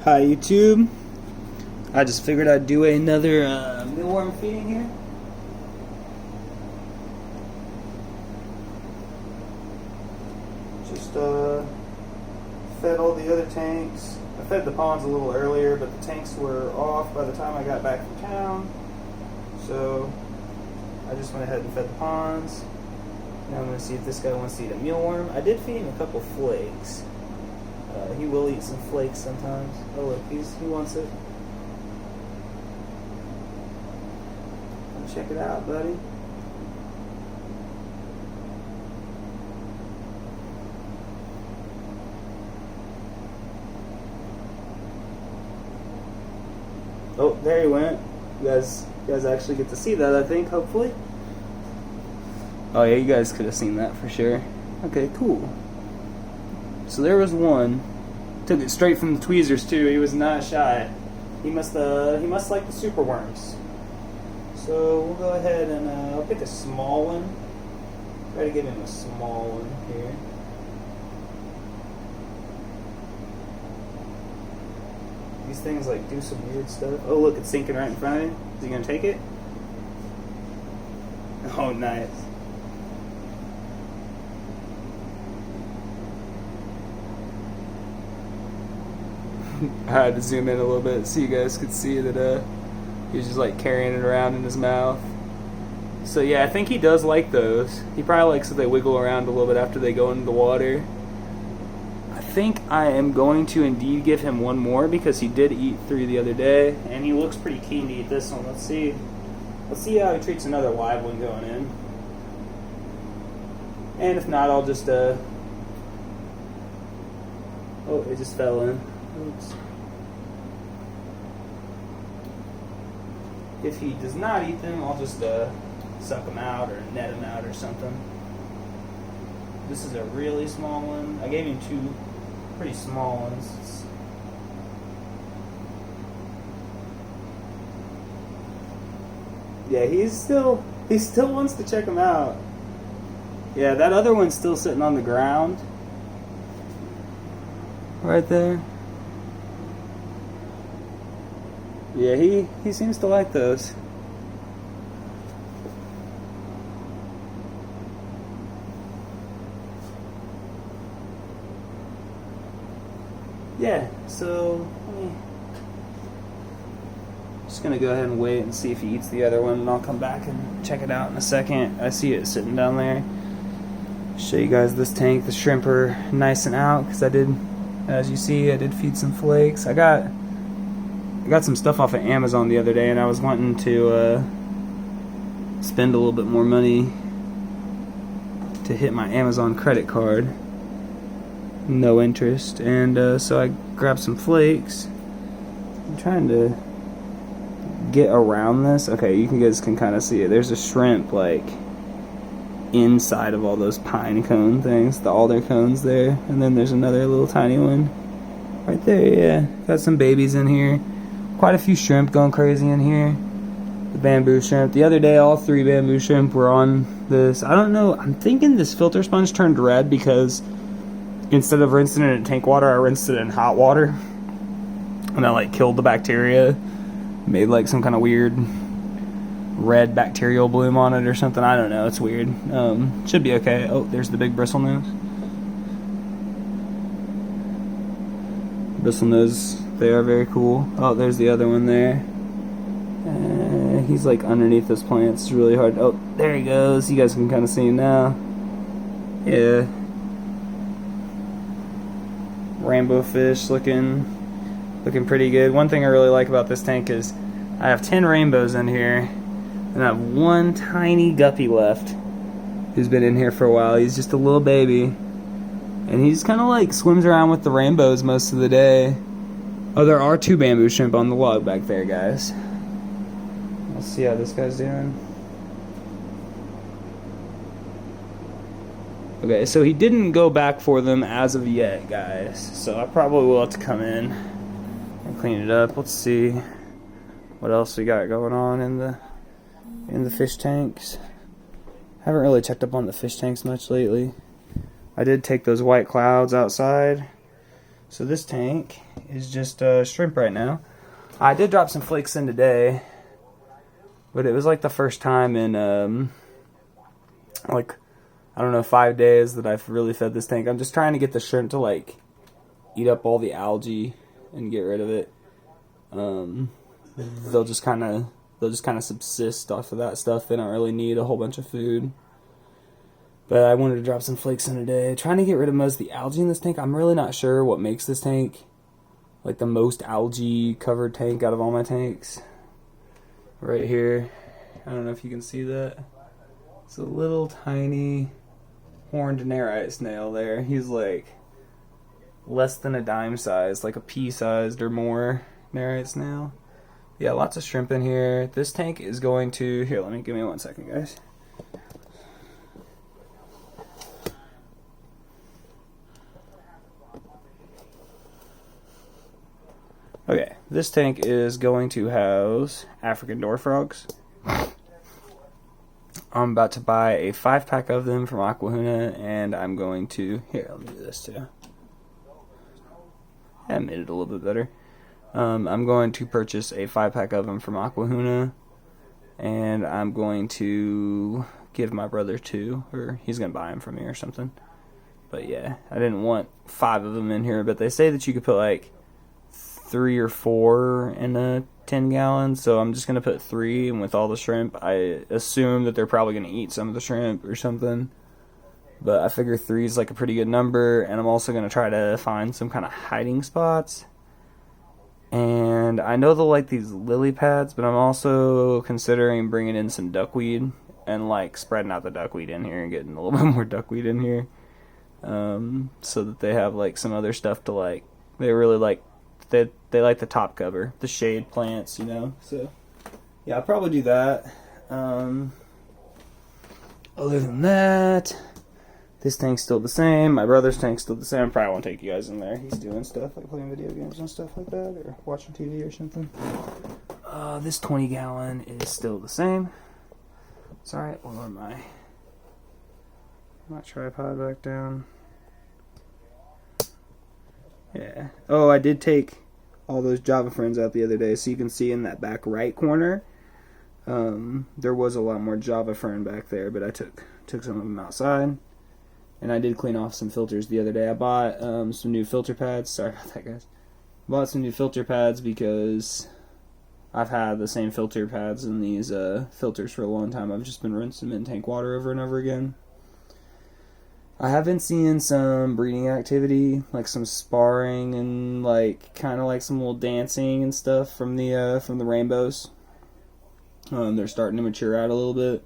Hi YouTube. I just figured I'd do another mealworm feeding here. Just fed all the other tanks. I fed the ponds a little earlier, but the tanks were off by the time I got back from town. So I just went ahead and fed the ponds. Now I'm going to see if this guy wants to eat a mealworm. I did feed him a couple flakes. He will eat some flakes sometimes. Oh look, he wants it. Come check it out, buddy. Oh, there he went. You guys actually get to see that, I think, hopefully. Oh yeah, you guys could have seen that for sure. Okay, cool. So there was one. Took it straight from the tweezers too. He was not shy. He must like the super worms. So we'll go ahead and I'll pick a small one. Try to get him a small one here. These things like do some weird stuff. Oh look, it's sinking right in front of him. Is he gonna take it? Oh nice. I had to zoom in a little bit so you guys could see that he was just like carrying it around in his mouth. So yeah, I think he does like those. He probably likes that they wiggle around a little bit after they go into the water. I think I am going to indeed give him one more because he did eat 3 the other day, and he looks pretty keen to eat this one. Let's see how he treats another live one going in. And if not, I'll just oh, it just fell in. Oops. If he does not eat them, I'll just suck them out or net them out or something. This is a really small one. I gave him 2 pretty small ones. Yeah, he still wants to check them out. Yeah, that other one's still sitting on the ground. Right there. Yeah, he seems to like those. Yeah, so just gonna go ahead and wait and see if he eats the other one, and I'll come back and check it out in a second. I see it sitting down there. Show you guys this tank. The shrimp are nice and out because I did, as you see, I did feed some flakes. I got some stuff off of Amazon the other day, and I was wanting to spend a little bit more money to hit my Amazon credit card. No interest, and so I grabbed some flakes. I'm trying to get around this. Okay, you guys can kind of see it. There's a shrimp like inside of all those pine cone things, the alder cones there, and then there's another little tiny one right there. Yeah, got some babies in here. Quite a few shrimp going crazy in here. The bamboo shrimp. The other day, all 3 bamboo shrimp were on this. I don't know. I'm thinking this filter sponge turned red because instead of rinsing it in tank water, I rinsed it in hot water. And I like killed the bacteria. Made like some kind of weird red bacterial bloom on it or something. I don't know. It's weird. Should be okay. Oh, there's the big bristlenose. Bristlenose. They are very cool. Oh, there's the other one there. He's like underneath those plants. It's really hard. Oh, there he goes. You guys can kind of see him now. Yeah. Rainbow fish looking pretty good. One thing I really like about this tank is I have 10 rainbows in here, and I have 1 tiny guppy left who's been in here for a while. He's just a little baby, and he just kind of like swims around with the rainbows most of the day. Oh, there are 2 bamboo shrimp on the log back there, guys. Let's see how this guy's doing. Okay, so he didn't go back for them as of yet, guys. So I probably will have to come in and clean it up. Let's see what else we got going on in the fish tanks. Haven't really checked up on the fish tanks much lately. I did take those white clouds outside, So this tank is just shrimp right now. I did drop some flakes in today, but it was like the first time in like, I don't know, 5 days that I've really fed this tank. I'm just trying to get the shrimp to like eat up all the algae and get rid of it. They'll just kind of subsist off of that stuff. They don't really need a whole bunch of food. But I wanted to drop some flakes in today, trying to get rid of most of the algae in this tank. I'm really not sure what makes this tank like the most algae covered tank out of all my tanks. Right here, I don't know if you can see that. It's a little tiny horned Nerite snail there. He's like less than a dime size, like a pea sized or more Nerite snail. Yeah, lots of shrimp in here. This tank is going to, here, give me 1 second, guys. Okay, this tank is going to house African door frogs. I'm about to buy a 5-pack of them from Aquahuna, and I'm going to, here, let me do this too. I made it a little bit better. I'm going to purchase a 5-pack of them from Aquahuna, and I'm going to give my brother 2, or he's going to buy them from me or something. But yeah, I didn't want 5 of them in here, but they say that you could put like 3 or 4 in a 10-gallon, so I'm just going to put 3, and with all the shrimp, I assume that they're probably going to eat some of the shrimp or something. But I figure 3 is like a pretty good number, and I'm also going to try to find some kind of hiding spots. And I know they'll like these lily pads, but I'm also considering bringing in some duckweed and like spreading out the duckweed in here and getting a little bit more duckweed in here, so that they have like some other stuff to like. They really like. They like the top cover, the shade plants, you know. So yeah, I'll probably do that. Other than that, this tank's still the same. My brother's tank's still the same. I probably won't take you guys in there. He's doing stuff like playing video games and stuff like that, or watching TV or something. This 20-gallon is still the same. Sorry, we'll lower my tripod back down. Yeah. Oh, I did take all those Java Ferns out the other day, so you can see in that back right corner, there was a lot more Java Fern back there, but I took some of them outside, and I did clean off some filters the other day. I bought some new filter pads. Sorry about that, guys. Bought some new filter pads because I've had the same filter pads in these filters for a long time. I've just been rinsing them in tank water over and over again. I have been seeing some breeding activity, like some sparring and like kind of like some little dancing and stuff from the rainbows. They're starting to mature out a little bit,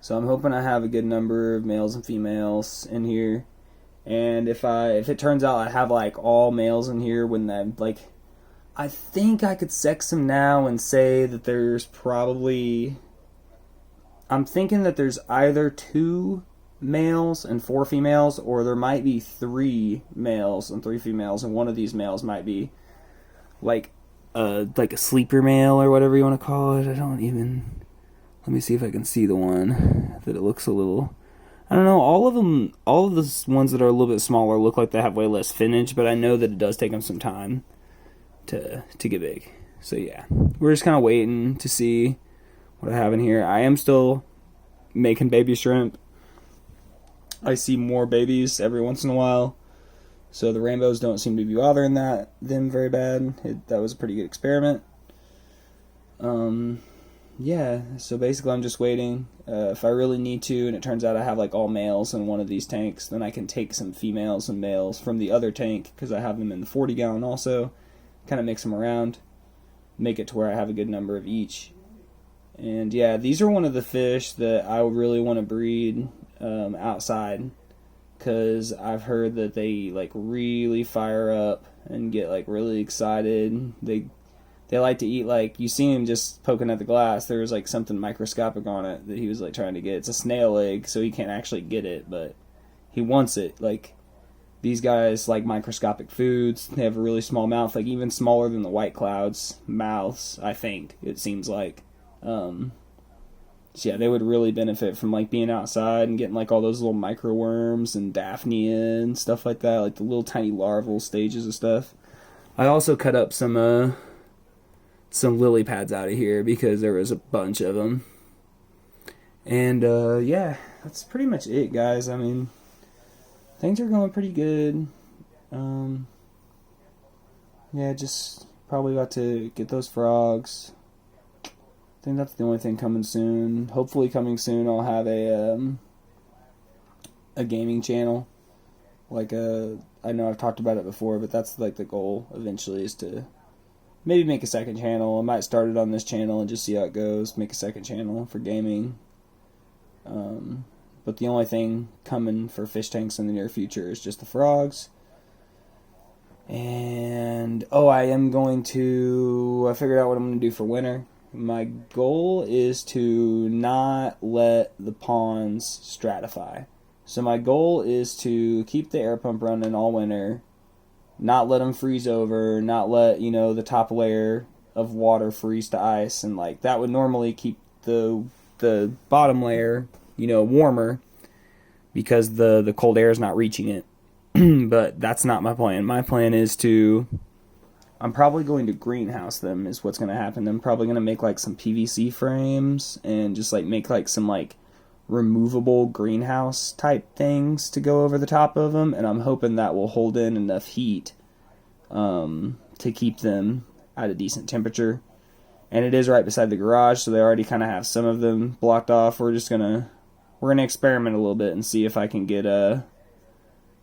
so I'm hoping I have a good number of males and females in here. And if it turns out I have like all males in here, when that like, I think I could sex them now and say that there's probably, I'm thinking that there's either 2 males and 4 females, or there might be 3 males and 3 females, and one of these males might be like a sleeper male or whatever you want to call it. Let me see if I can see the one that it looks a little, I don't know, all of the ones that are a little bit smaller look like they have way less finnage, but I know that it does take them some time to get big. So yeah, we're just kind of waiting to see what I have in here. I am still making baby shrimp. I see more babies every once in a while, so the rainbows don't seem to be bothering them very bad. That was a pretty good experiment. Yeah, so basically I'm just waiting. If I really need to, and it turns out I have like all males in one of these tanks, then I can take some females and males from the other tank, because I have them in the 40-gallon also, kind of mix them around, make it to where I have a good number of each. And yeah, these are one of the fish that I really want to breed outside, because I've heard that they like really fire up and get like really excited. They like to eat, like, you see him just poking at the glass. There was like something microscopic on it that he was like trying to get. It's a snail egg, so he can't actually get it, but he wants it. Like, these guys like microscopic foods. They have a really small mouth, like even smaller than the white cloud's mouths, I think it seems like. So yeah, they would really benefit from like being outside and getting like all those little microworms and Daphnia and stuff like that, like the little tiny larval stages of stuff. I also cut up some lily pads out of here because there was a bunch of them. And yeah, that's pretty much it, guys. I mean, things are going pretty good. Yeah, just probably about to get those frogs. I think that's the only thing coming soon. Hopefully coming soon I'll have a gaming channel. Like I know I've talked about it before, but that's like the goal eventually, is to maybe make a second channel. I might start it on this channel and just see how it goes. Make a second channel for gaming. But the only thing coming for fish tanks in the near future is just the frogs. And I figured out what I'm going to do for winter. My goal is to not let the ponds stratify. So my goal is to keep the air pump running all winter, not let them freeze over, not let, the top layer of water freeze to ice, and like that would normally keep the bottom layer, warmer because the cold air is not reaching it. But that's not my plan. My plan is I'm probably going to greenhouse them is what's going to happen. I'm probably going to make like some PVC frames and just like make like some like removable greenhouse type things to go over the top of them. And I'm hoping that will hold in enough heat to keep them at a decent temperature. And it is right beside the garage, so they already kind of have some of them blocked off. We're gonna experiment a little bit and see if I can get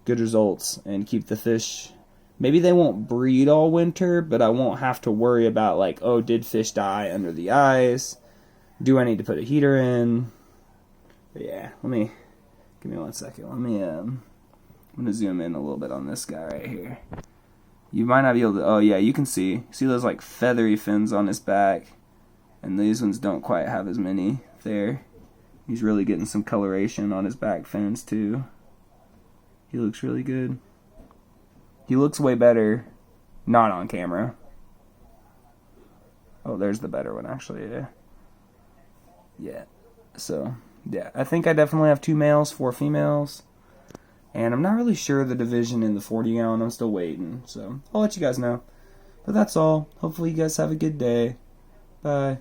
good results and keep the fish. Maybe they won't breed all winter, but I won't have to worry about like, did fish die under the ice? Do I need to put a heater in? But yeah, give me 1 second. I'm gonna zoom in a little bit on this guy right here. You might not be able to, you can see those like feathery fins on his back, and these ones don't quite have as many there. He's really getting some coloration on his back fins too. He looks really good. He looks way better not on camera. Oh, there's the better one, actually. Yeah. So, yeah. I think I definitely have 2 males, 4 females. And I'm not really sure the division in the 40 gallon. I'm still waiting. So, I'll let you guys know. But that's all. Hopefully you guys have a good day. Bye.